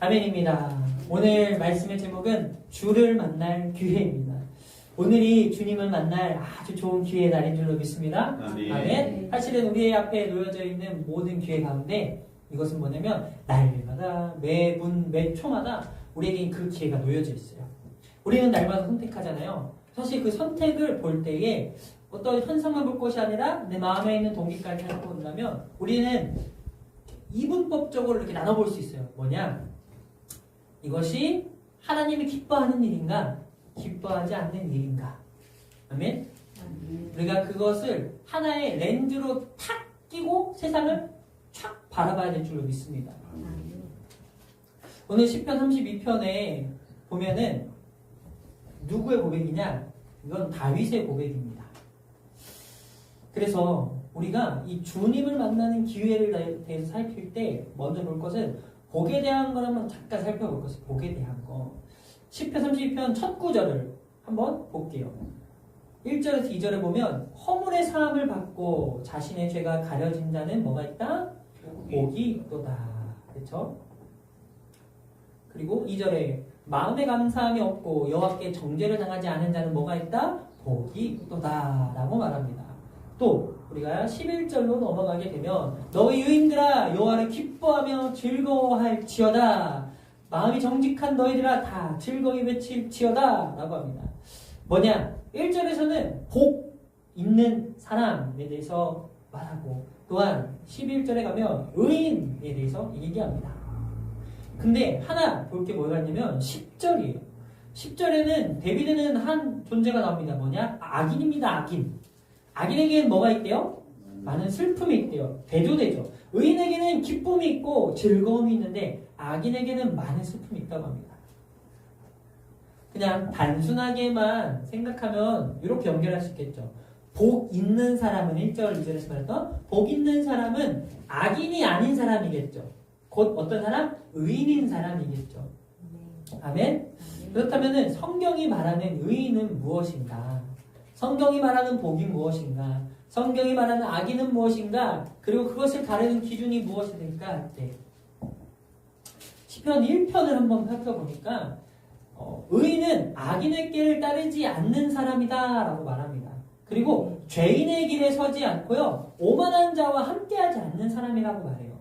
아멘입니다. 오늘 말씀의 제목은 주를 만날 기회입니다. 오늘이 주님을 만날 아주 좋은 기회의 날인 줄로 믿습니다. 아멘. 사실은 우리 앞에 놓여져 있는 모든 기회 가운데 이것은 뭐냐면 날마다 매분 매초마다 우리에게 그 기회가 놓여져 있어요. 우리는 날마다 선택하잖아요. 사실 그 선택을 볼 때에 어떤 현상만 볼 것이 아니라 내 마음에 있는 동기까지 살펴본다면 우리는 이분법적으로 이렇게 나눠볼 수 있어요. 뭐냐? 이것이 하나님이 기뻐하는 일인가? 기뻐하지 않는 일인가? 아멘? 우리가 그것을 하나의 렌즈로 탁 끼고 세상을 촥 바라봐야 될 줄로 믿습니다. 오늘 시편 32편에 보면은 누구의 고백이냐? 이건 다윗의 고백입니다. 그래서 우리가 이 주님을 만나는 기회를 대해서 살필 때 먼저 볼 것은 복에 대한 걸 한번 잠깐 살펴볼 것은 복에 대한 거. 시편 32편 첫 구절을 한번 볼게요. 1절에서 2절에 보면 허물의 사함을 받고 자신의 죄가 가려진 자는 뭐가 있다? 복이 있도다. 그렇죠? 그리고 2절에 마음에 감사함이 없고 여호와께 정죄를 당하지 않은 자는 뭐가 있다? 복이 있도다 라고 말합니다. 또 우리가 11절로 넘어가게 되면 너희 유인들아 여호와를 기뻐하며 즐거워할지어다. 마음이 정직한 너희들아 다 즐거이 외칠지어다 라고 합니다. 뭐냐? 1절에서는 복 있는 사람에 대해서 말하고 또한 11절에 가면 의인에 대해서 얘기합니다. 근데 하나 볼 게 뭐가 있냐면 10절이에요. 10절에는 데비드는 한 존재가 나옵니다. 뭐냐? 악인입니다. 악인. 악인에게는 뭐가 있대요? 많은 슬픔이 있대요. 대조되죠. 의인에게는 기쁨이 있고 즐거움이 있는데 악인에게는 많은 슬픔이 있다고 합니다. 그냥 단순하게만 생각하면 이렇게 연결할 수 있겠죠. 복 있는 사람은 1절, 2절에서 말했던 복 있는 사람은 악인이 아닌 사람이겠죠. 곧 어떤 사람? 의인인 사람이겠죠. 아멘? 그렇다면 성경이 말하는 의인은 무엇인가? 성경이 말하는 복이 무엇인가? 성경이 말하는 악인은 무엇인가? 그리고 그것을 가르는 기준이 무엇이 될까? 네. 시편 1편을 한번 살펴보니까 의인은 악인의 길을 따르지 않는 사람이다 라고 말합니다. 그리고 죄인의 길에 서지 않고요 오만한 자와 함께하지 않는 사람이라고 말해요.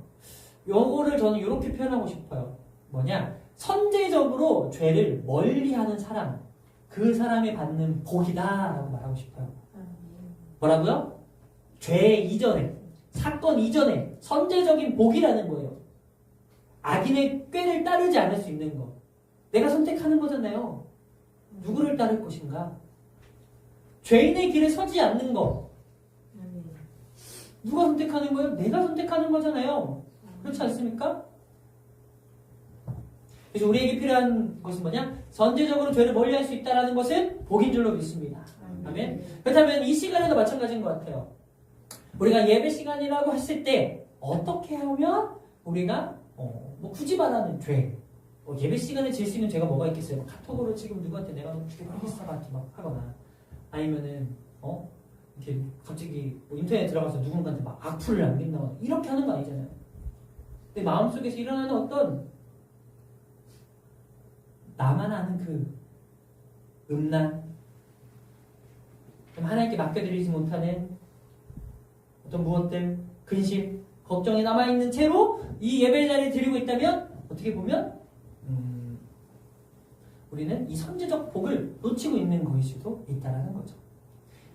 요거를 저는 이렇게 표현하고 싶어요. 뭐냐? 선제적으로 죄를 멀리하는 사람, 그 사람이 받는 복이다 라고 말하고 싶어요. 뭐라고요? 죄 이전에, 사건 이전에 선제적인 복이라는 거예요. 악인의 꾀를 따르지 않을 수 있는 거. 내가 선택하는 거잖아요. 누구를 따를 것인가? 죄인의 길에 서지 않는 거. 누가 선택하는 거예요? 내가 선택하는 거잖아요. 그렇지 않습니까? 그래서 우리에게 필요한 것은 뭐냐? 선제적으로 죄를 멀리할 수 있다는 것은 복인 줄로 믿습니다. 아멘. 그렇다면 이 시간에도 마찬가지인 것 같아요. 우리가 예배 시간이라고 했을 때 어떻게 하면 우리가 뭐 굳이 말하는 죄, 예배 시간에 질 수 있는 죄가 뭐가 있겠어요? 카톡으로 지금 누구한테 내가 너 죽여버리겠어 막 하거나 아니면은 이렇게 갑자기 뭐 인터넷에 들어가서 누군가한테 막 악플을 남긴다거나 이렇게 하는 거 아니잖아요. 내 마음속에서 일어나는 어떤 나만 아는 그 음란, 하나님께 맡겨드리지 못하는 어떤 무엇들, 근심, 걱정이 남아있는 채로 이 예배 자리에 드리고 있다면 어떻게 보면 우리는 이 선제적 복을 놓치고 있는 것일 수도 있다는 거죠.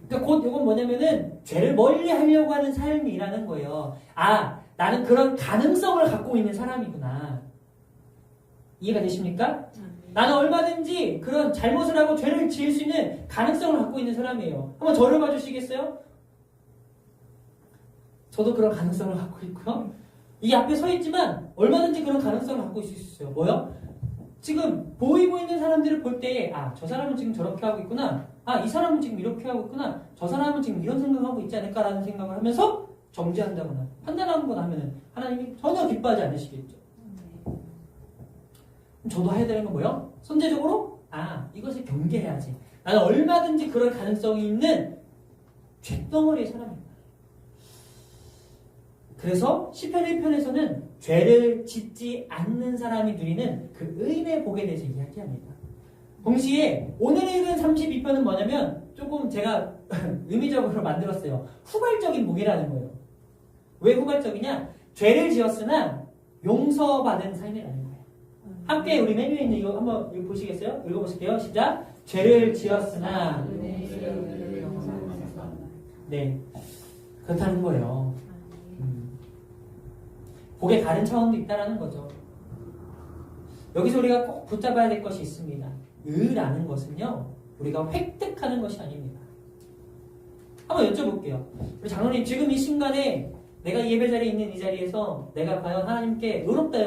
그러니까 곧 이건 뭐냐면은 죄를 멀리 하려고 하는 삶이라는 거예요. 아, 나는 그런 가능성을 갖고 있는 사람이구나. 이해가 되십니까? 나는 얼마든지 그런 잘못을 하고 죄를 지을 수 있는 가능성을 갖고 있는 사람이에요. 한번 저를 봐주시겠어요? 저도 그런 가능성을 갖고 있고요. 이 앞에 서 있지만 얼마든지 그런 가능성을 갖고 있을 수 있어요. 뭐요? 지금 보이고 있는 사람들을 볼 때 저 사람은 지금 저렇게 하고 있구나. 이 사람은 지금 이렇게 하고 있구나. 저 사람은 지금 이런 생각하고 있지 않을까라는 생각을 하면서 정죄한다거나 판단하거나 하면은 하나님이 전혀 기뻐하지 않으시겠죠. 저도 해야 되는 건 뭐예요? 선제적으로 이것을 경계해야지. 나는 얼마든지 그럴 가능성이 있는 쇳덩어리의 사람입니다. 그래서 시편 1편에서는 죄를 짓지 않는 사람이 누리는 그 의인의 복에 대해서 이야기합니다. 동시에 오늘 읽은 32편은 뭐냐면 조금 제가 의미적으로 만들었어요. 후발적인 복이라는 거예요. 왜 후발적이냐? 죄를 지었으나 용서받은 삶이라는 거예요. 함께 우리 메뉴에 있는 이거 한번 보시겠어요? 읽어보실게요. 시작. 죄를 지었으나 네, 그렇다는 거예요. 복의 다른 차원도 있다는 거죠. 여기서 우리가 꼭 붙잡아야 될 것이 있습니다. 의라는 것은요, 우리가 획득하는 것이 아닙니다. 한번 여쭤볼게요. 우리 장로님, 지금 이 순간에 내가 예배 자리에 있는 이 자리에서 내가 과연 하나님께 의롭다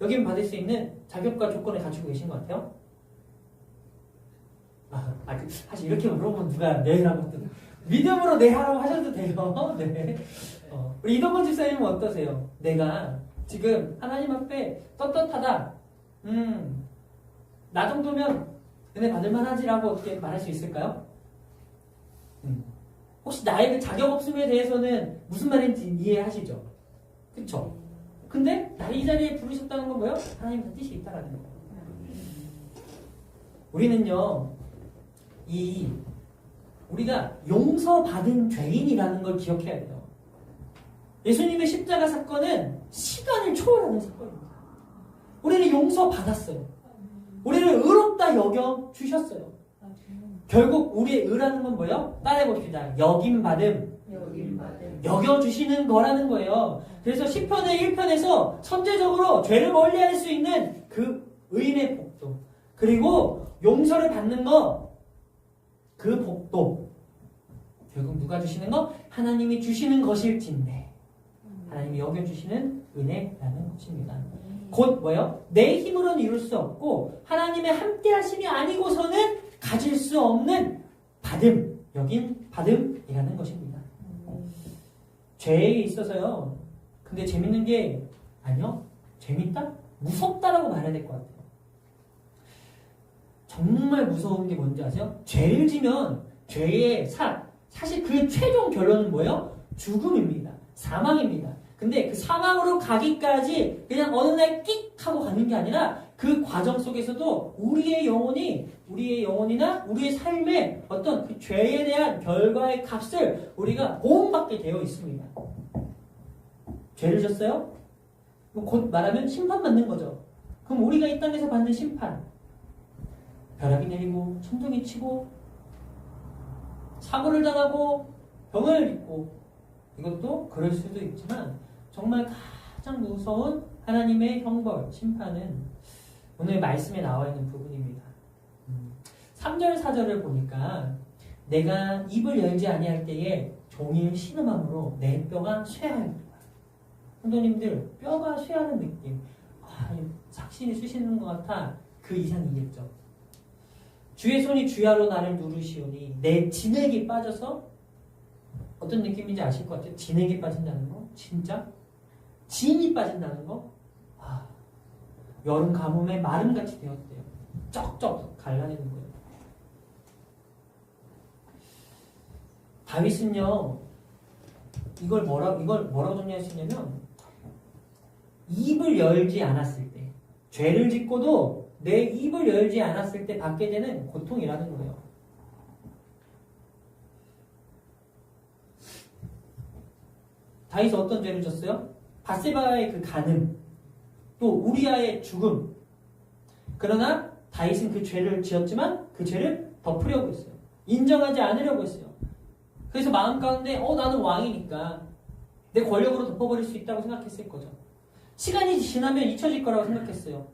여김 받을 수 있는 자격과 조건을 갖추고 계신 것 같아요? 사실 이렇게 물어보면 누가 네라고 또 믿음으로 네 하라고 하셔도 돼요. 네. 우리 이동건 집사님은 어떠세요? 내가 지금 하나님 앞에 떳떳하다. 나 정도면 은혜 받을 만하지라고 어떻게 말할 수 있을까요? 혹시 나의 그 자격 없음에 대해서는 무슨 말인지 이해하시죠? 그쵸? 근데 나를 이 자리에 부르셨다는 건 뭐예요? 하나님의 뜻이 있다라는 거예요. 우리는요, 우리가 용서받은 죄인이라는 걸 기억해야 돼요. 예수님의 십자가 사건은 시간을 초월하는 사건입니다. 우리는 용서받았어요. 우리를 의롭다 여겨주셨어요. 결국 우리의 의라는 건 뭐예요? 따라해봅시다. 여김받음. 여겨주시는 거라는 거예요. 그래서 시편의 1편에서 선제적으로 죄를 멀리할 수 있는 그 의인의 복도, 그리고 용서를 받는 거, 그 복도 결국 누가 주시는 거? 하나님이 주시는 것일진데 하나님이 여겨주시는 은혜라는 것입니다. 곧 뭐요? 내 힘으로는 이룰 수 없고 하나님의 함께 하심이 아니고서는 가질 수 없는 받음, 여긴 받음이라는 것입니다. 죄에 있어서요, 근데 재밌는 게 아니요, 재밌다? 무섭다라고 말해야 될 것 같아요. 정말 무서운 게 뭔지 아세요? 죄를 지면 죄의 사실 그 최종 결론은 뭐예요? 죽음입니다. 사망입니다. 근데 그 사망으로 가기까지 그냥 어느 날 끽 하고 가는 게 아니라 그 과정 속에서도 우리의 영혼이나 우리의 삶의 어떤 그 죄에 대한 결과의 값을 우리가 보험받게 되어 있습니다. 죄를 졌어요? 곧 말하면 심판받는 거죠. 그럼 우리가 이 땅에서 받는 심판, 벼락이 내리고 천둥이 치고 사고를 당하고 병을 입고, 이것도 그럴 수도 있지만 정말 가장 무서운 하나님의 형벌, 심판은 오늘 말씀에 나와 있는 부분입니다. 3절 4절을 보니까 내가 입을 열지 아니할 때에 종일 신음함으로 내 뼈가 쇠하였다. 성도님들, 뼈가 쇠하는 느낌, 삭신이 쑤시는 것 같아. 그 이상이겠죠. 주의 손이 주야로 나를 누르시오니 내 진액이 빠져서, 어떤 느낌인지 아실 것 같아요? 진액이 빠진다는 거? 진짜? 진이 빠진다는 거? 여름 가뭄에 마름같이 되었대요. 쩍쩍 갈라내는 거예요. 다윗은요, 이걸 뭐라고 정리할 수 있냐면, 입을 열지 않았을 때, 죄를 짓고도 내 입을 열지 않았을 때 받게 되는 고통이라는 거예요. 다윗은 어떤 죄를 졌어요? 바세바의 그 간음, 또 우리아의 죽음. 그러나 다윗은 그 죄를 지었지만 그 죄를 덮으려고 했어요. 인정하지 않으려고 했어요. 그래서 마음 가운데 나는 왕이니까 내 권력으로 덮어버릴 수 있다고 생각했을 거죠. 시간이 지나면 잊혀질 거라고 생각했어요.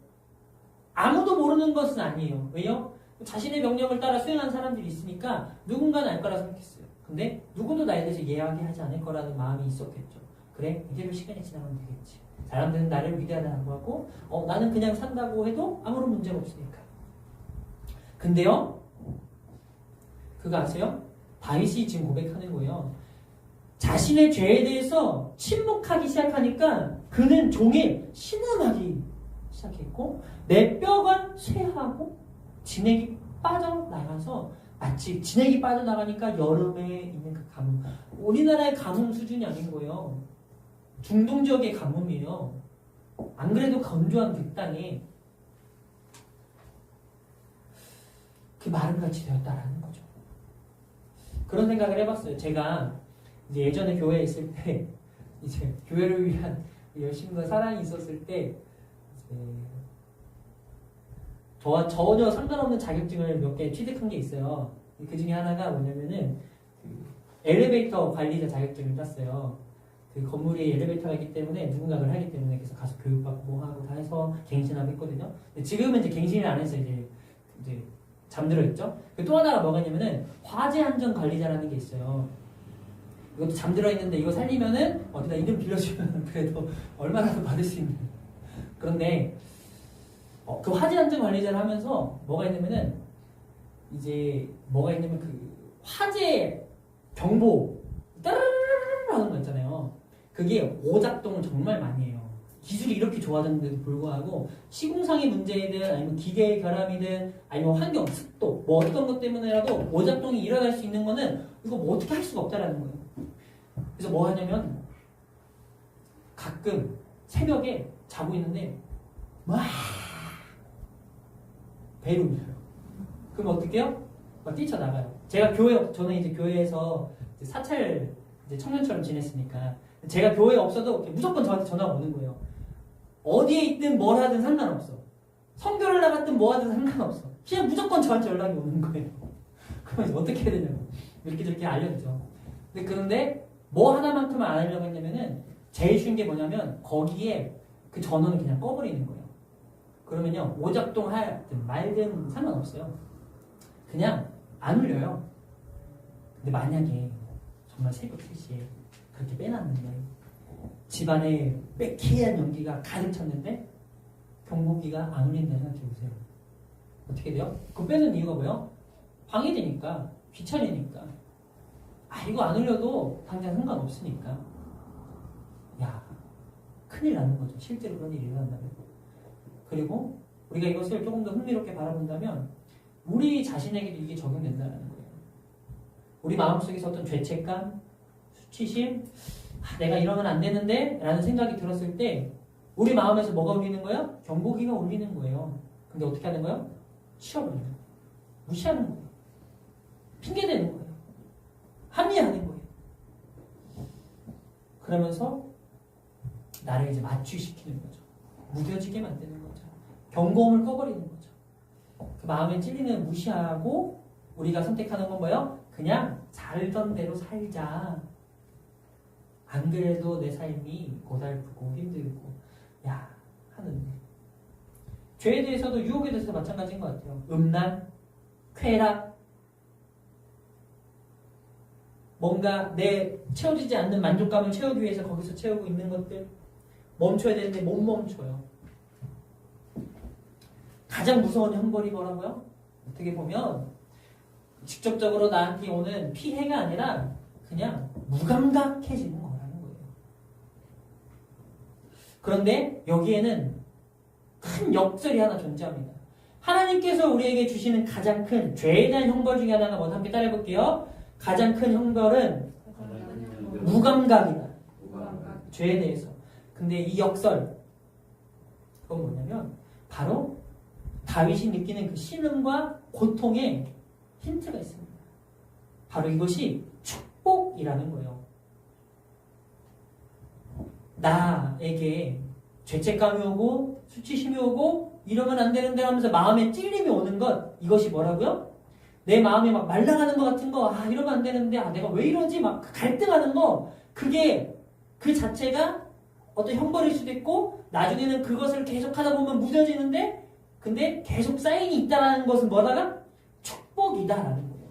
아무도 모르는 것은 아니에요. 왜요? 자신의 명령을 따라 수행한 사람들이 있으니까 누군가는 알 거라 생각했어요. 근데 누구도 나에 대해서 이야기하지 않을 거라는 마음이 있었겠죠. 그래, 이대로 시간이 지나면 되겠지. 사람들은 나를 위대하다고 하고 나는 그냥 산다고 해도 아무런 문제가 없으니까. 근데요, 그거 아세요? 다윗이 지금 고백하는 거예요. 자신의 죄에 대해서 침묵하기 시작하니까 그는 종일 신음하기 시작했고, 내 뼈가 쇠하고 진액이 빠져나가서, 마치 진액이 빠져나가니까 여름에 있는 그 가뭄, 우리나라의 가뭄 수준이 아닌 거예요. 중동 지역의 가뭄이에요. 안 그래도 건조한 그 땅에 그 마름같이 되었다라는 거죠. 그런 생각을 해봤어요. 제가 이제 예전에 교회에 있을 때 이제 교회를 위한 열심과 사랑이 있었을 때 이제 저와 전혀 상관없는 자격증을 몇 개 취득한 게 있어요. 그 중에 하나가 뭐냐면은 그 엘리베이터 관리자 자격증을 땄어요. 그 건물이 엘리베이터가 있기 때문에 누군가 그걸 하기 때문에 그래서 가서 교육받고 뭐 하고 다 해서 갱신하고 했거든요. 근데 지금은 이제 갱신을 안 해서 이제 잠들어 있죠. 또 하나가 뭐가 있냐면은 화재 안전 관리자라는 게 있어요. 이것도 잠들어 있는데 이거 살리면은 어디다 이름 빌려주면 그래도 얼마라도 받을 수 있는. 그런데 그 화재 안전 관리자를 하면서 뭐가 있냐면은 이제 뭐가 있냐면 그 화재 경보 따르르르 하는 거 있잖아요. 그게 오작동을 정말 많이 해요. 기술이 이렇게 좋아졌는데도 불구하고 시공상의 문제이든 아니면 기계의 결함이든 아니면 환경, 습도 뭐 어떤 것 때문에라도 오작동이 일어날 수 있는 거는 이거 뭐 어떻게 할 수가 없다라는 거예요. 그래서 뭐 하냐면 가끔 새벽에 자고 있는데 막 배를 울려요. 그럼 어떻게 해요? 막 뛰쳐나가요. 저는 이제 교회에서 이제 사찰 이제 청년처럼 지냈으니까 제가 교회에 없어도 무조건 저한테 전화가 오는 거예요. 어디에 있든 뭘 하든 상관없어. 선교를 나갔든 뭐 하든 상관없어. 그냥 무조건 저한테 연락이 오는 거예요. 그럼 어떻게 해야 되냐고. 이렇게 저렇게 알려주죠. 그런데 뭐 하나만큼은 안 하려고 했냐면은 제일 쉬운 게 뭐냐면 거기에 그 전원을 그냥 꺼버리는 거예요. 그러면요 오작동 하든 말든 상관없어요. 그냥 안 울려요. 근데 만약에 정말 새벽 3시에 그렇게 빼놨는데 집안에 매캐한 연기가 가득 찼는데 경보기가 안 울린다는 생각해 보세요. 어떻게 돼요? 그거 빼는 이유가 뭐예요? 방해되니까, 귀찮으니까. 이거 안 울려도 당장 상관없으니까. 야, 큰일 나는 거죠. 실제로 그런 일이 일어난다면. 그리고 우리가 이것을 조금 더 흥미롭게 바라본다면 우리 자신에게도 이게 적용된다는 거예요. 우리 마음속에서 어떤 죄책감, 수치심, 내가 이러면 안 되는데 라는 생각이 들었을 때 우리 마음에서 뭐가 울리는 거예요? 경보기가 울리는 거예요. 근데 어떻게 하는 거예요? 치워버리는 거예요. 무시하는 거예요. 핑계대는 거예요. 합리화하는 거예요. 그러면서 나를 이제 맞추시키는 거죠. 무뎌지게 만드는 거죠. 경고음을 꺼버리는 거죠. 그 마음에 찔리는 무시하고 우리가 선택하는 건 뭐예요? 그냥 살던 대로 살자. 안 그래도 내 삶이 고달프고 힘들고 하는 죄에 대해서도 유혹에 대해서도 마찬가지인 것 같아요. 음란, 쾌락, 뭔가 내 채워지지 않는 만족감을 채우기 위해서 거기서 채우고 있는 것들 멈춰야 되는데 못 멈춰요. 가장 무서운 형벌이 뭐라고요? 어떻게 보면 직접적으로 나한테 오는 피해가 아니라 그냥 무감각해지는 거라는 거예요. 그런데 여기에는 큰 역설이 하나 존재합니다. 하나님께서 우리에게 주시는 가장 큰 죄에 대한 형벌 중에 하나가 뭐다? 함께 따라해볼게요. 가장 큰 형벌은 무감각이다. 죄에 대해서. 근데 이 역설 그건 뭐냐면 바로 다윗이 느끼는 그 신음과 고통에 힌트가 있습니다. 바로 이것이 축복이라는 거예요. 나에게 죄책감이 오고 수치심이 오고 이러면 안 되는데 하면서 마음에 찔림이 오는 것 이것이 뭐라고요? 내 마음이 막 말라가는 것 같은 거 이러면 안 되는데 내가 왜 이러지? 막 갈등하는 거 그게 그 자체가 어떤 형벌일 수도 있고 나중에는 그것을 계속 하다 보면 무뎌지는데 근데 계속 사인이 있다라는 것은 뭐다가 축복이다라는 거예요.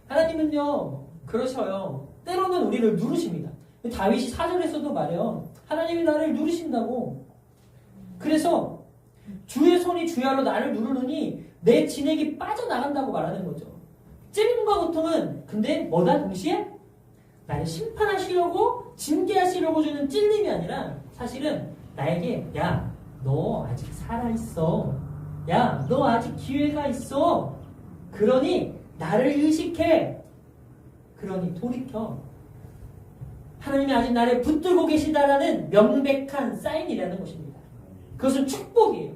하나님은요 그러셔요. 때로는 우리를 누르십니다. 다윗이 4절에서도 말해요. 하나님이 나를 누르신다고. 그래서 주의 손이 주야로 나를 누르느니 내 진액이 빠져나간다고 말하는 거죠. 찔림과 고통은 근데 뭐다 동시에 나를 심판하시려고 징계하시려고 주는 찔림이 아니라 사실은 나에게 너 아직 살아있어. 너 아직 기회가 있어. 그러니 나를 의식해. 그러니 돌이켜. 하나님이 아직 나를 붙들고 계시다라는 명백한 사인이라는 것입니다. 그것은 축복이에요.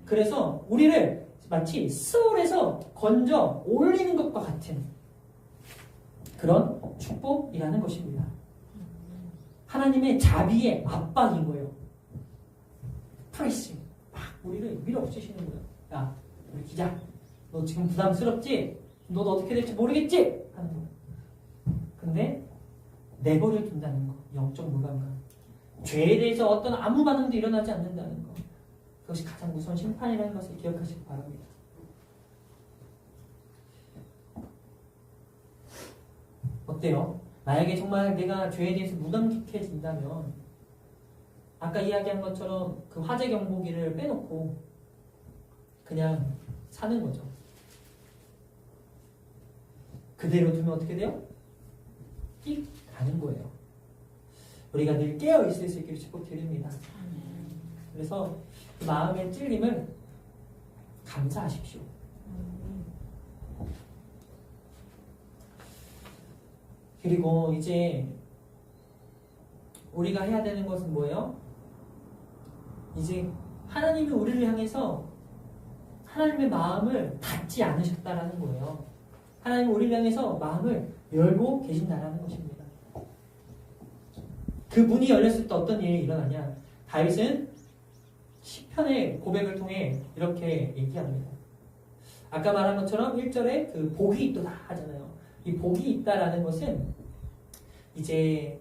그래서 우리를 마치 스올에서 건져 올리는 것과 같은 그런 축복이라는 것입니다. 하나님의 자비의 압박인 거예요. 프레싱. 막 우리를 밀어붙이시는 거예요. 야, 우리 기자, 너 지금 부담스럽지? 너도 어떻게 될지 모르겠지? 하는 거예요. 근데 내버려 둔다는 거. 영적 무감각. 죄에 대해서 어떤 아무 반응도 일어나지 않는다는 거. 그것이 가장 무서운 심판이라는 것을 기억하시기 바랍니다. 어때요? 만약에 정말 내가 죄에 대해서 무감각해진다면 아까 이야기한 것처럼 그 화재 경보기를 빼놓고 그냥 사는 거죠. 그대로 두면 어떻게 돼요? 띡 가는 거예요. 우리가 늘 깨어있을 수 있기를 축복드립니다. 그래서 그 마음의 찔림을 감사하십시오. 그리고 이제 우리가 해야 되는 것은 뭐예요? 이제 하나님이 우리를 향해서 하나님의 마음을 닫지 않으셨다라는 거예요. 하나님이 우리를 향해서 마음을 열고 계신다라는 것입니다. 그 문이 열렸을 때 어떤 일이 일어나냐? 다윗은 시편의 고백을 통해 이렇게 얘기합니다. 아까 말한 것처럼 1절에 그 복이 있도다 하잖아요. 이 복이 있다라는 것은 이제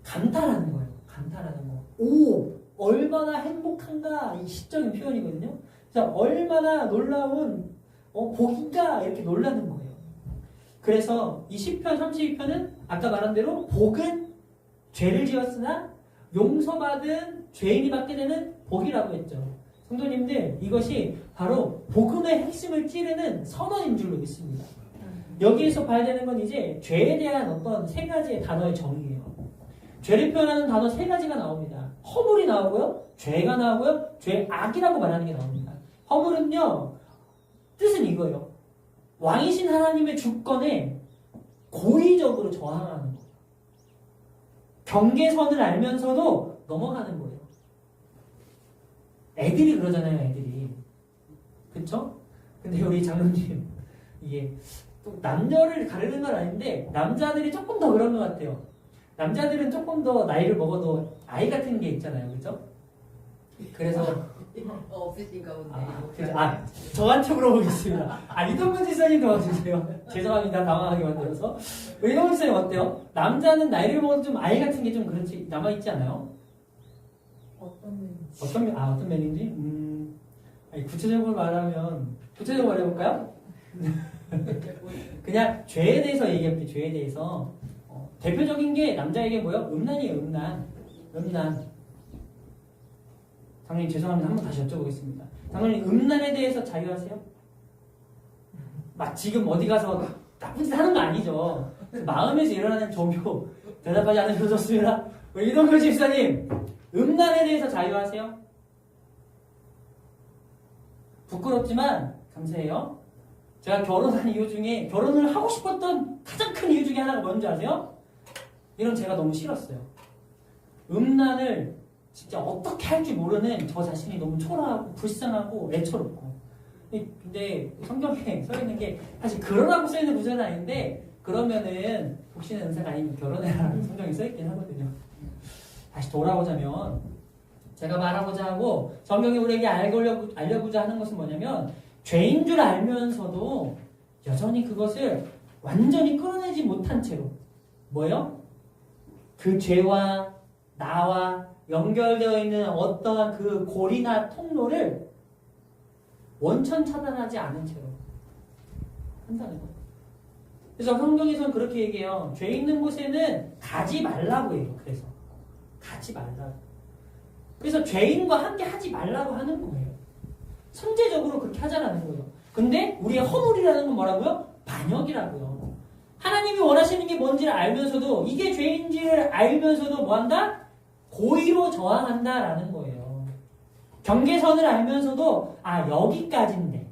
감탄하는 거예요. 감탄하는 거. 오! 얼마나 행복한가 이 시적인 표현이거든요. 자, 얼마나 놀라운 복인가 이렇게 놀라는 거예요. 그래서 이 시편 32편은 아까 말한 대로 복은 죄를 지었으나 용서받은 죄인이 받게 되는 복이라고 했죠. 성도님들, 이것이 바로 복음의 핵심을 찌르는 선언인 줄로 믿습니다. 여기에서 봐야 되는 건 이제 죄에 대한 어떤 세 가지의 단어의 정의예요. 죄를 표현하는 단어 세 가지가 나옵니다. 허물이 나오고요, 죄가 나오고요, 죄의 악이라고 말하는 게 나옵니다. 허물은요, 뜻은 이거예요. 왕이신 하나님의 주권에 고의적으로 저항하는 거예요. 경계선을 알면서도 넘어가는 거예요. 애들이 그러잖아요, 애들이. 그쵸? 근데 우리 장로님, 이게 또 남녀를 가르는 건 아닌데, 남자들이 조금 더 그런 것 같아요. 남자들은 조금 더 나이를 먹어도 아이 같은 게 있잖아요, 그죠? 그래서. 없으신가 본데. 저한테 물어보겠습니다. 이동근 지사님 도와주세요. 죄송합니다. 당황하게 만들어서. 이동근 지사님 어때요? 남자는 나이를 먹어도 좀 아이 같은 게 좀 그렇지, 남아있지 않아요? 어떤 면인지? 구체적으로 말해볼까요? 그냥 죄에 대해서 얘기할게요. 죄에 대해서. 대표적인 게 남자에게 뭐예요? 음란이에요. 음란. 장로님 죄송합니다. 한번 다시 여쭤보겠습니다. 장로님 음란에 대해서 자유하세요? 막 지금 어디 가서 나쁜 짓 하는 거 아니죠. 마음에서 일어나는 종교 대답하지 않으셔도 좋습니다. 이동근 집사님 음란에 대해서 자유하세요? 부끄럽지만 감사해요. 제가 결혼한 이유 중에 결혼을 하고 싶었던 가장 큰 이유 중에 하나가 뭔지 아세요? 이런 제가 너무 싫었어요. 음란을 진짜 어떻게 할 줄 모르는 저 자신이 너무 초라하고 불쌍하고 애처롭고. 근데 성경에 써있는 게 사실 그러라고 써있는 구절은 아닌데 그러면은 독신의 은사가 아니면 결혼해라라는 성경이 써있긴 하거든요. 다시 돌아오자면 제가 말하고자 하고 성경이 우리에게 알려고자 하는 것은 뭐냐면 죄인 줄 알면서도 여전히 그것을 완전히 끌어내지 못한 채로 뭐예요? 그 죄와 나와 연결되어 있는 어떠한 그 고리나 통로를 원천 차단하지 않은 채로 한다는 거예요. 그래서 성경에서는 그렇게 얘기해요. 죄 있는 곳에는 가지 말라고 해요. 그래서 가지 말라고. 그래서 죄인과 함께 하지 말라고 하는 거예요. 선제적으로 그렇게 하자라는 거예요. 근데 우리의 허물이라는 건 뭐라고요? 반역이라고요. 하나님이 원하시는 게 뭔지를 알면서도 이게 죄인지를 알면서도 뭐한다? 고의로 저항한다라는 거예요. 경계선을 알면서도 여기까지인데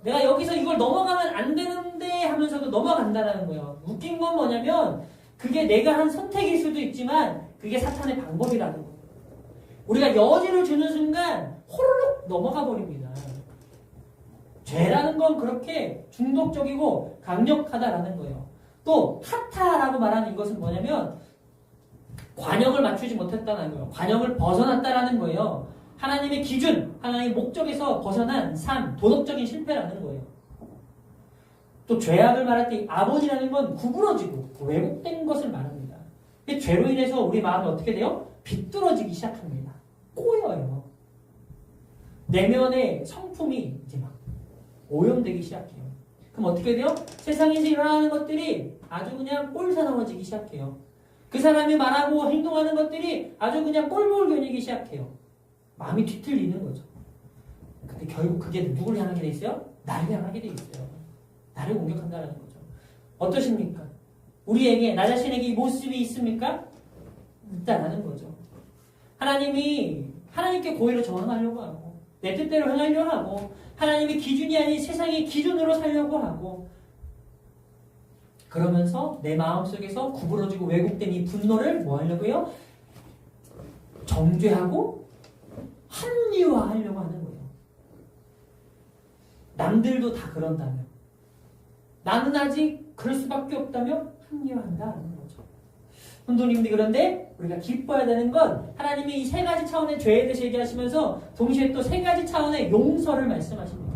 내가 여기서 이걸 넘어가면 안 되는데 하면서도 넘어간다라는 거예요. 웃긴 건 뭐냐면 그게 내가 한 선택일 수도 있지만 그게 사탄의 방법이라는 거예요. 우리가 여지를 주는 순간 호로록 넘어가 버립니다. 죄라는 건 그렇게 중독적이고 강력하다라는 거예요. 또 하타라고 말하는 이것은 뭐냐면 관역을 맞추지 못했다는 거예요. 관역을 벗어났다라는 거예요. 하나님의 기준, 하나님의 목적에서 벗어난 삶, 도덕적인 실패라는 거예요. 또 죄악을 말할 때 아버지라는 건 구부러지고 왜곡된 것을 말합니다. 죄로 인해서 우리 마음이 어떻게 돼요? 비뚤어지기 시작합니다. 꼬여요. 내면의 성품이 이제 막 오염되기 시작해요. 그럼 어떻게 돼요? 세상에서 일어나는 것들이 아주 그냥 꼴사나워지기 시작해요. 그 사람이 말하고 행동하는 것들이 아주 그냥 꼴볼견이기 시작해요. 마음이 뒤틀리는 거죠. 근데 결국 그게 누구를 향하게 돼 있어요? 나를 향하게 돼 있어요. 나를 공격한다는 거죠. 어떠십니까? 우리에게, 나 자신에게 이 모습이 있습니까? 있다라는 거죠. 하나님께 고의로 저항하려고 하고, 내 뜻대로 행하려고 하고, 하나님의 기준이 아닌 세상의 기준으로 살려고 하고, 그러면서 내 마음속에서 구부러지고 왜곡된 이 분노를 뭐 하려고요? 정죄하고 합리화하려고 하는 거예요. 남들도 다 그런다면, 나는 아직 그럴 수밖에 없다면 합리화한다는 거죠. 성도님들, 그런데 우리가 기뻐해야 되는 건 하나님이 이 세 가지 차원의 죄에 대해서 얘기하시면서 동시에 또 세 가지 차원의 용서를 말씀하십니다.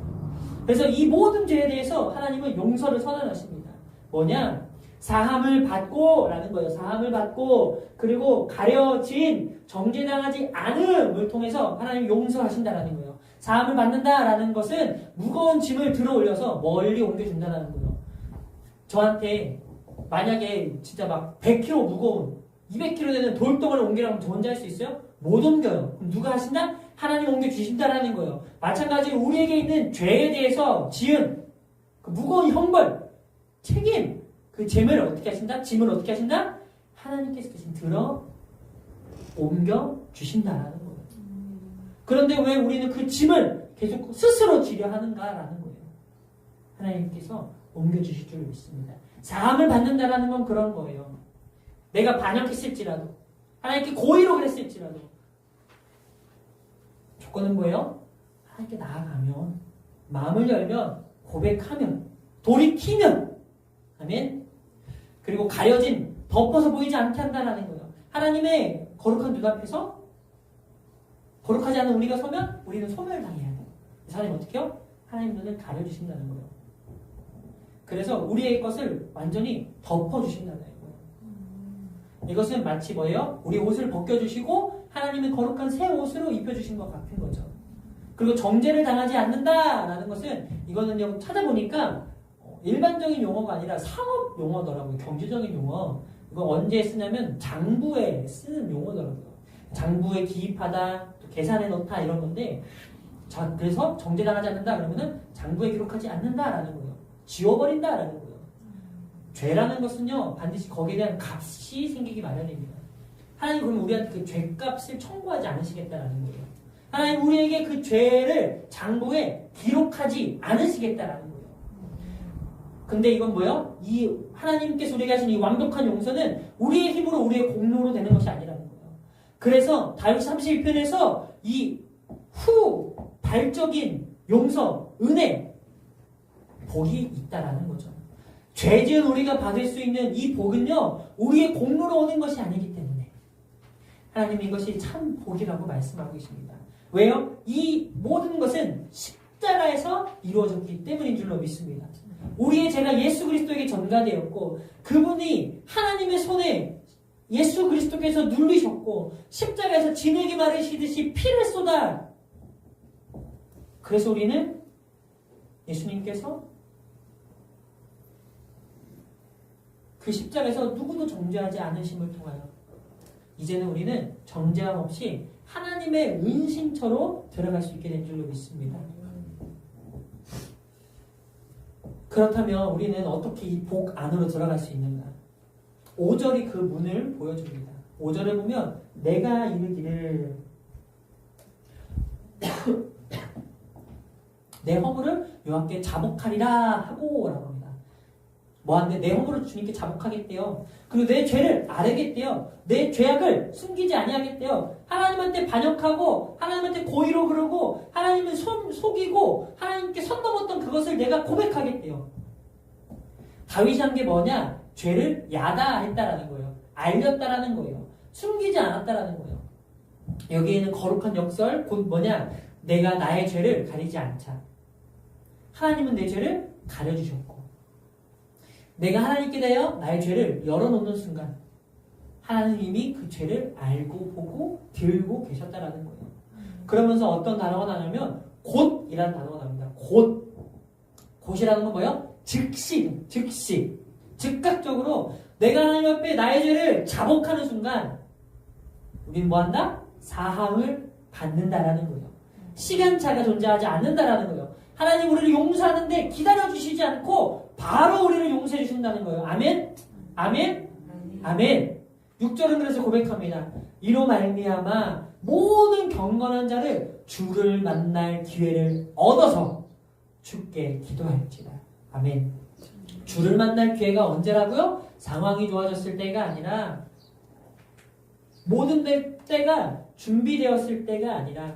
그래서 이 모든 죄에 대해서 하나님은 용서를 선언하십니다. 뭐냐? 사함을 받고 라는 거예요. 사함을 받고, 그리고 가려진 정죄당하지 않음을 통해서 하나님이 용서하신다라는 거예요. 사함을 받는다라는 것은 무거운 짐을 들어 올려서 멀리 옮겨준다는 거예요. 저한테 만약에 진짜 막 100kg 무거운 200kg 되는 돌덩어리를 옮기라면 저 혼자 할 수 있어요? 못 옮겨요. 그럼 누가 하신다? 하나님 옮겨주신다라는 거예요. 마찬가지로 우리에게 있는 죄에 대해서 지은 그 무거운 형벌, 책임, 그 짐을 어떻게 하신다? 짐을 어떻게 하신다? 하나님께서 대신 들어 옮겨주신다라는 거예요. 그런데 왜 우리는 그 짐을 계속 스스로 지려 하는가라는 거예요. 하나님께서 옮겨주실 줄 믿습니다. 사함을 받는다라는 건 그런 거예요. 내가 반역했을지라도, 하나님께 고의로 그랬을지라도, 조건은 뭐예요? 하나님께 나아가면, 마음을 열면, 고백하면, 돌이키면, 아멘. 그리고 가려진, 덮어서 보이지 않게 한다는 거예요. 하나님의 거룩한 눈앞에서 거룩하지 않은 우리가 서면 우리는 소멸당해야 돼요. 하나님 어떻게 해요? 하나님 눈을 가려주신다는 거예요. 그래서 우리의 것을 완전히 덮어주신다는 거예요. 이것은 마치 뭐예요? 우리 옷을 벗겨주시고 하나님의 거룩한 새 옷으로 입혀주신 것 같은 거죠. 그리고 정죄를 당하지 않는다라는 것은 이거는요, 찾아보니까 일반적인 용어가 아니라 상업 용어더라고요. 경제적인 용어. 이거 언제 쓰냐면 장부에 쓰는 용어더라고요. 장부에 기입하다, 또 계산해 놓다 이런 건데, 자, 그래서 정죄당하지 않는다 그러면은 장부에 기록하지 않는다라는 거예요. 지워버린다라는 거예요. 죄라는 것은요, 반드시 거기에 대한 값이 생기기 마련입니다. 하나님 그러면 우리한테 그 죄값을 청구하지 않으시겠다라는 거예요. 하나님 우리에게 그 죄를 장부에 기록하지 않으시겠다라는 거예요. 근데 이건 뭐예요? 이 하나님께서 우리에게 하신 이 완벽한 용서는 우리의 힘으로 우리의 공로로 되는 것이 아니라는 거예요. 그래서 다윗 31편에서 이 후발적인 용서, 은혜, 복이 있다라는 거죠. 죄 지은 우리가 받을 수 있는 이 복은요, 우리의 공로로 오는 것이 아니기 때문에 하나님이 이것이 참 복이라고 말씀하고 계십니다. 왜요? 이 모든 것은 십자가에서 이루어졌기 때문인 줄로 믿습니다. 우리의 죄가 예수 그리스도에게 전가되었고, 그분이 하나님의 손에 예수 그리스도께서 누르셨고, 십자가에서 진흙이 마르시듯이 피를 쏟아. 그래서 우리는 예수님께서 그 십자가에서 누구도 정죄하지 않으심을 통하여 이제는 우리는 정죄함 없이 하나님의 은신처로 들어갈 수 있게 된 줄로 믿습니다. 그렇다면 우리는 어떻게 이 복 안으로 들어갈 수 있는가? 5절이 그 문을 보여줍니다. 5절에 보면 내가 이르기를 내 허물을 여호와께 자복하리라 하고 라고 합니다. 뭐한데? 내 허물을 주님께 자복하겠대요. 그리고 내 죄를 아뢰겠대요. 내 죄악을 숨기지 아니하겠대요. 하나님한테 반역하고 하나님한테 고의로 그러고 하나님을 속이고 하나님께 선 넘었던 그것을 내가 고백하겠대요. 다윗이 한 게 뭐냐? 죄를 야다했다라는 거예요. 알렸다라는 거예요. 숨기지 않았다라는 거예요. 여기에는 거룩한 역설 곧 뭐냐? 내가 나의 죄를 가리지 않자. 하나님은 내 죄를 가려주셨고 내가 하나님께 대하여 나의 죄를 열어놓는 순간 하나님이 그 죄를 알고 보고 들고 계셨다라는 거예요. 그러면서 어떤 단어가 나냐면 곧이라는 단어가 나옵니다. 곧이라는 건 뭐예요? 즉시 즉각적으로 내가 하나님 앞에 나의 죄를 자복하는 순간 우리는 뭐한다? 사함을 받는다라는 거예요. 시간차가 존재하지 않는다라는 거예요. 하나님 우리를 용서하는데 기다려주시지 않고 바로 우리를 용서해 주신다는 거예요. 아멘? 아멘? 아멘. 6절은 그래서 고백합니다. 이로 말미암아 모든 경건한 자를 주를 만날 기회를 얻어서 주께 기도할지라. 아멘. 주를 만날 기회가 언제라고요? 상황이 좋아졌을 때가 아니라 모든 때가 준비되었을 때가 아니라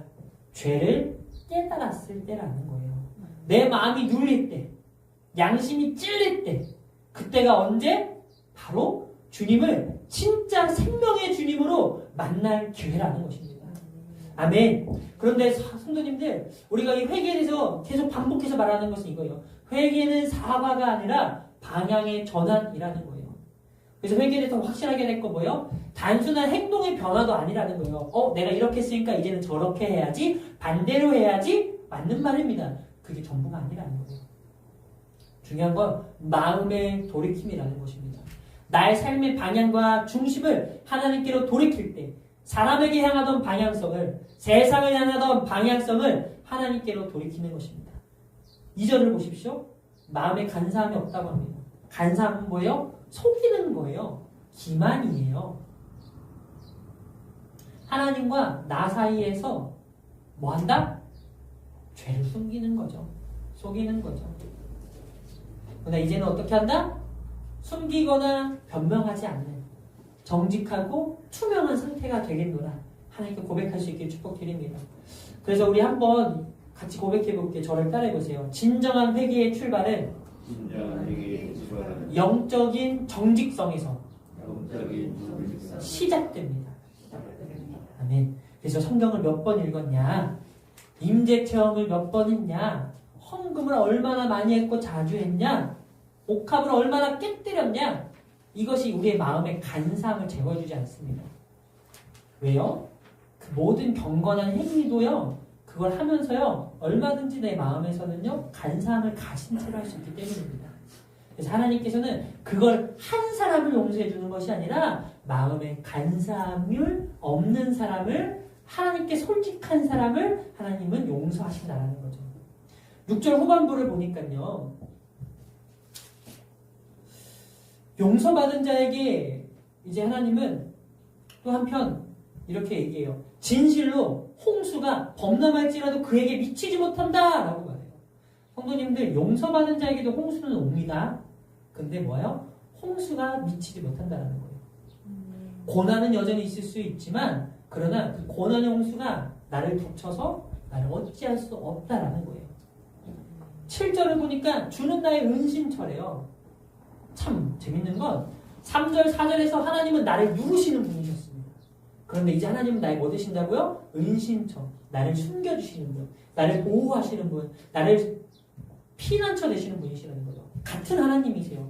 죄를 깨달았을 때라는 거예요. 내 마음이 눌릴 때, 양심이 찔릴 때, 그때가 언제? 바로 주님을 진짜 생명의 주님으로 만날 기회라는 것입니다. 아멘. 그런데 성도님들, 우리가 이 회개에 대해서 계속 반복해서 말하는 것은 이거예요. 회개는 사과가 아니라 방향의 전환이라는 거예요. 그래서 회개에 대해서 확실하게 될 거 뭐예요? 단순한 행동의 변화도 아니라는 거예요. 내가 이렇게 했으니까 이제는 저렇게 해야지, 반대로 해야지, 맞는 말입니다. 그게 전부가 아니라는 거예요. 중요한 건 마음의 돌이킴이라는 것입니다. 나의 삶의 방향과 중심을 하나님께로 돌이킬 때 사람에게 향하던 방향성을, 세상을 향하던 방향성을 하나님께로 돌이키는 것입니다. 2절을 보십시오. 마음에 간사함이 없다고 합니다. 간사함은 뭐예요? 속이는 거예요. 기만이에요. 하나님과 나 사이에서 뭐 한다? 죄를 숨기는 거죠. 속이는 거죠. 그러나 이제는 어떻게 한다? 숨기거나 변명하지 않는 정직하고 투명한 상태가 되겠노라. 하나님께 고백할 수 있게 축복드립니다. 그래서 우리 한번 같이 고백해 볼게요. 저를 따라해 보세요. 진정한 회개의 출발은 영적인 정직성에서 시작됩니다. 아멘. 그래서 성경을 몇 번 읽었냐? 임재 체험을 몇 번 했냐? 헌금을 얼마나 많이 했고 자주 했냐? 옥합을 얼마나 깨뜨렸냐? 이것이 우리의 마음의 간사함을 채워주지 않습니다. 왜요? 그 모든 경건한 행위도요, 그걸 하면서요, 얼마든지 내 마음에서는요, 간사함을 가진 채로 할 수 있기 때문입니다. 그래서 하나님께서는 그걸 한 사람을 용서해 주는 것이 아니라 마음에 간사함을 없는 사람을, 하나님께 솔직한 사람을 하나님은 용서하신다는 거죠. 6절 후반부를 보니까요, 용서받은 자에게 이제 하나님은 또 한편 이렇게 얘기해요. 진실로 홍수가 범람할지라도 그에게 미치지 못한다 라고 말해요. 성도님들, 용서받은 자에게도 홍수는 옵니다. 근데 뭐예요? 홍수가 미치지 못한다는 거예요. 고난은 여전히 있을 수 있지만 그러나 그 고난의 홍수가 나를 덮쳐서 나를 어찌할 수 없다라는 거예요. 7절을 보니까 주는 나의 은신처래요. 참 재밌는 건 3절, 4절에서 하나님은 나를 누르시는 분이셨습니다. 그런데 이제 하나님은 나의 뭐 되신다고요? 은신처. 나를 숨겨주시는 분, 나를 보호하시는 분, 나를 피난처 되시는 분이시라는 거죠. 같은 하나님이세요.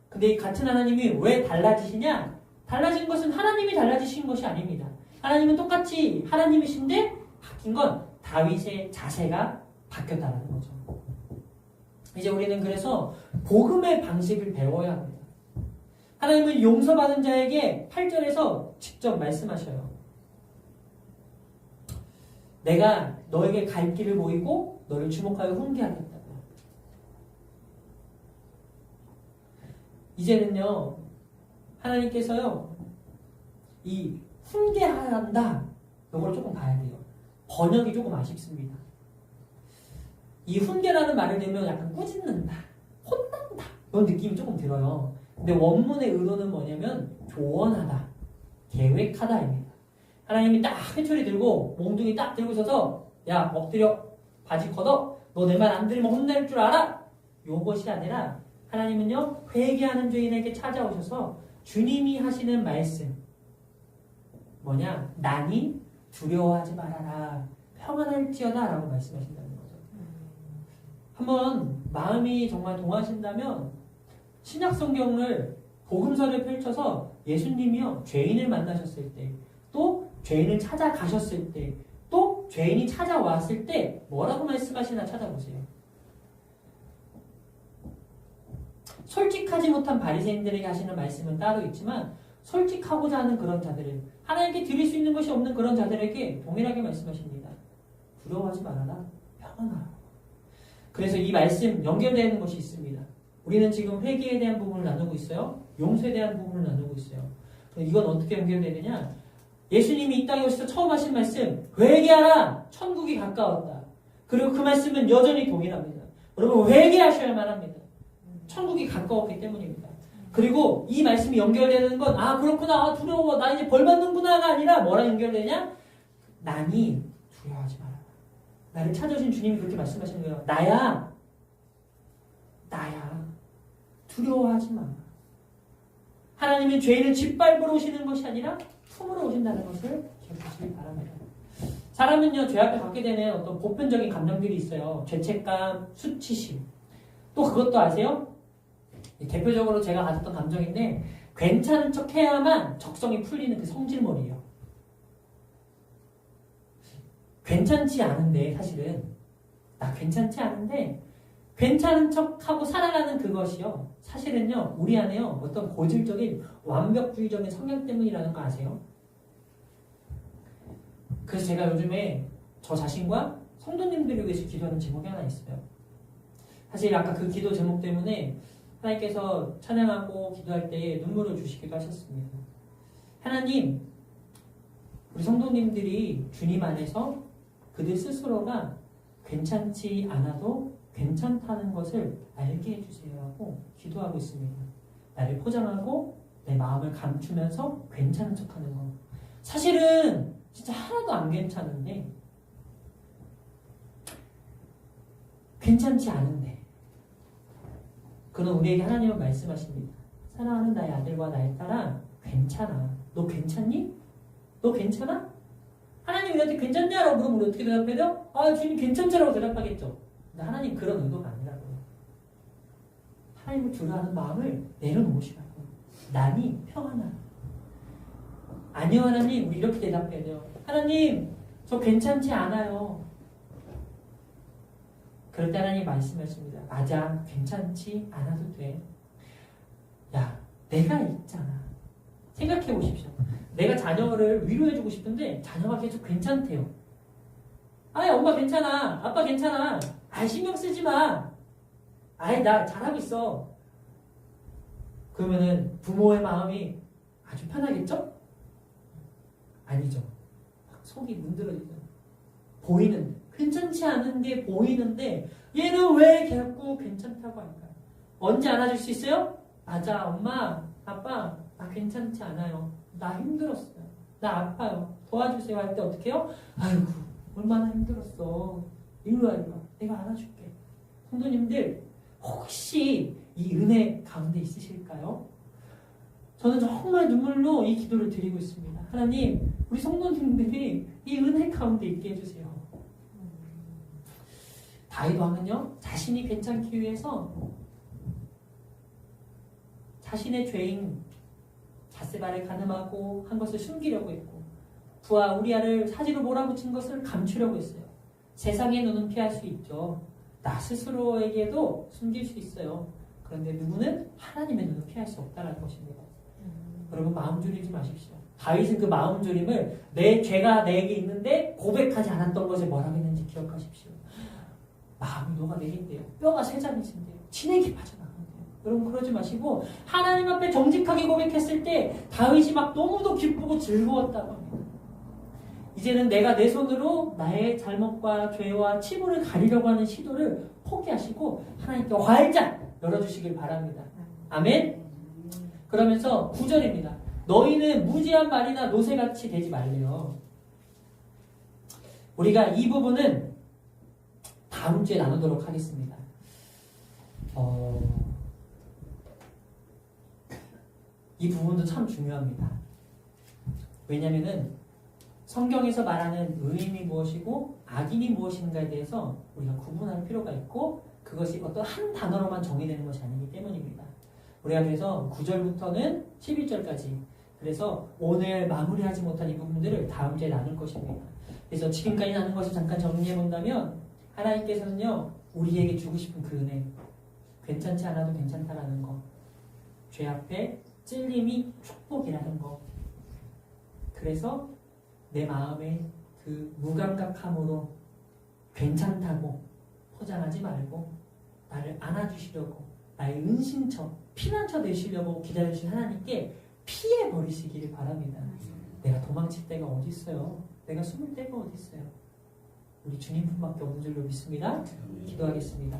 근데 이 같은 하나님이 왜 달라지시냐? 달라진 것은 하나님이 달라지신 것이 아닙니다. 하나님은 똑같이 하나님이신데 바뀐 건 다윗의 자세가 바뀌었다는 거죠. 이제 우리는 그래서 복음의 방식을 배워야 합니다. 하나님은 용서받은 자에게 8절에서 직접 말씀하셔요. 내가 너에게 갈 길을 보이고 너를 주목하여 훈계하겠다고. 이제는요, 하나님께서요, 이 훈계한다, 이걸 조금 봐야 돼요. 번역이 조금 아쉽습니다. 이 훈계라는 말을 내면 약간 꾸짖는다, 혼난다, 그런 느낌이 조금 들어요. 근데 원문의 의도는 뭐냐면 조언하다, 계획하다입니다. 하나님이 딱 회초리 들고 몽둥이 딱 들고 서서 야 엎드려 바지 걷어 너 내 말 안 들으면 혼낼 줄 알아? 요것이 아니라 하나님은요 회개하는 죄인에게 찾아오셔서 주님이 하시는 말씀 뭐냐 나니 두려워하지 말아라 평안할지어다 라고 말씀하신다는 거죠. 한번 마음이 정말 동하신다면 신약성경을 복음서를 펼쳐서 예수님이요 죄인을 만나셨을 때 또 죄인을 찾아가셨을 때 또 죄인이 찾아왔을 때 뭐라고 말씀하시나 찾아보세요. 솔직하지 못한 바리새인들에게 하시는 말씀은 따로 있지만 솔직하고자 하는 그런 자들을 하나님께 드릴 수 있는 것이 없는 그런 자들에게 동일하게 말씀하십니다. 두려워하지 말아라. 평안하라. 그래서 이 말씀 연결되는 것이 있습니다. 우리는 지금 회개에 대한 부분을 나누고 있어요. 용서에 대한 부분을 나누고 있어요. 이건 어떻게 연결되느냐? 예수님이 이 땅에 오셔서 처음 하신 말씀 회개하라. 천국이 가까웠다. 그리고 그 말씀은 여전히 동일합니다. 여러분 회개하셔야만 합니다. 천국이 가까웠기 때문입니다. 그리고 이 말씀이 연결되는 건 아 그렇구나 아, 두려워 나 이제 벌 받는구나가 아니라 뭐랑 연결되냐? 나니 두려워하지 마라. 나를 찾아오신 주님이 그렇게 말씀하시는 거예요. 나야 두려워하지 마. 하나님은 죄인을 짓밟으러 오시는 것이 아니라 품으러 오신다는 것을 기억하시기 바랍니다. 사람은요 죄 앞에 갖게 되는 어떤 보편적인 감정들이 있어요. 죄책감, 수치심. 또 그것도 아세요? 대표적으로 제가 가졌던 감정인데 괜찮은 척 해야만 적성이 풀리는 그 성질머리예요. 괜찮지 않은데 사실은 나 괜찮지 않은데 괜찮은 척하고 살아가는 그것이요. 사실은요 우리 안에요 어떤 고질적인 완벽주의적인 성향 때문이라는 거 아세요? 그래서 제가 요즘에 저 자신과 성도님들을 위해서 기도하는 제목이 하나 있어요. 사실 아까 그 기도 제목 때문에 하나님께서 찬양하고 기도할 때 눈물을 주시기도 하셨습니다. 하나님, 우리 성도님들이 주님 안에서 그들 스스로가 괜찮지 않아도 괜찮다는 것을 알게 해주세요 하고 기도하고 있습니다. 나를 포장하고 내 마음을 감추면서 괜찮은 척하는 거. 사실은 진짜 하나도 안 괜찮은데 괜찮지 않은데 그는 우리에게 하나님은 말씀하십니다. 사랑하는 나의 아들과 나의 딸아 괜찮아. 너 괜찮니? 너 괜찮아? 하나님 우리한테 괜찮냐라고 물으면 우리 어떻게 대답해요? 아 주님 괜찮죠라고 대답하겠죠. 근데 하나님 그런 의도가 아니라고요. 하나님을 두려워하는 마음을 내려놓으시라고. 나니 평안하라. 아니요 하나님 우리 이렇게 대답해야 돼요. 하나님 저 괜찮지 않아요. 그럴 때 하나님 말씀하십니다. 맞아 괜찮지 않아도 돼. 야 내가 있잖아. 생각해 보십시오. 내가 자녀를 위로해주고 싶은데 자녀가 계속 괜찮대요. 아이 엄마 괜찮아. 아빠 괜찮아. 아이 신경 쓰지 마. 아이 나 잘하고 있어. 그러면은 부모의 마음이 아주 편하겠죠? 아니죠. 속이 문드러지죠. 보이는데 괜찮지 않은 게 보이는데 얘는 왜 자꾸 괜찮다고 할까요? 언제 안아줄 수 있어요? 맞아 엄마 아빠 나 괜찮지 않아요. 나 힘들었어요. 나 아파요. 도와주세요 할 때 어떻게 해요? 아이고 얼마나 힘들었어. 이리 와 내가 안아줄게. 성도님들 혹시 이 은혜 가운데 있으실까요? 저는 정말 눈물로 이 기도를 드리고 있습니다. 하나님 우리 성도님들이 이 은혜 가운데 있게 해주세요. 다윗 왕은요 자신이 괜찮기 위해서 자신의 죄인 바세바를 간음하고 한 것을 숨기려고 했고 부하 우리아를 사지로 몰아붙인 것을 감추려고 했어요. 세상의 눈은 피할 수 있죠. 나 스스로에게도 숨길 수 있어요. 그런데 누구는 하나님의 눈은 피할 수 없다는 것입니다. 여러분 마음 졸이지 마십시오. 다윗은 그 마음 졸임을 내 죄가 내게 있는데 고백하지 않았던 것을 뭐라고 했는지 기억하십시오. 마음이 녹아내린대요. 뼈가 쇠잔해진대요. 진액이 빠져나간대요. 여러분 그러지 마시고 하나님 앞에 정직하게 고백했을 때 다윗이 막 너무도 기쁘고 즐거웠다고 합니다. 이제는 내가 내 손으로 나의 잘못과 죄와 치부를 가리려고 하는 시도를 포기하시고 하나님께 활짝 열어주시길 바랍니다. 아멘? 그러면서 9절입니다. 너희는 무지한 말이나 노새같이 되지 말래요. 우리가 이 부분은 다음 주에 나누도록 하겠습니다. 이 부분도 참 중요합니다. 왜냐면은 성경에서 말하는 의인이 무엇이고 악인이 무엇인가에 대해서 우리가 구분할 필요가 있고 그것이 어떤 한 단어로만 정의되는 것이 아니기 때문입니다. 우리가 그래서 9절부터는 11절까지 그래서 오늘 마무리하지 못한 이 부분들을 다음 주에 나눌 것입니다. 그래서 지금까지 나눈 것을 잠깐 정리해 본다면 하나님께서는요 우리에게 주고 싶은 그 은혜 괜찮지 않아도 괜찮다라는 거 죄 앞에 찔림이 축복이라는 거 그래서 내 마음에 그 무감각함으로 괜찮다고 포장하지 말고 나를 안아주시려고 나의 은신처 피난처 되시려고 기다려주신 하나님께 피해 버리시기를 바랍니다. 내가 도망칠 데가 어디 있어요? 내가 숨을 데가 어디 있어요? 우리 주님 품밖에 없는 줄로 믿습니다. 기도하겠습니다.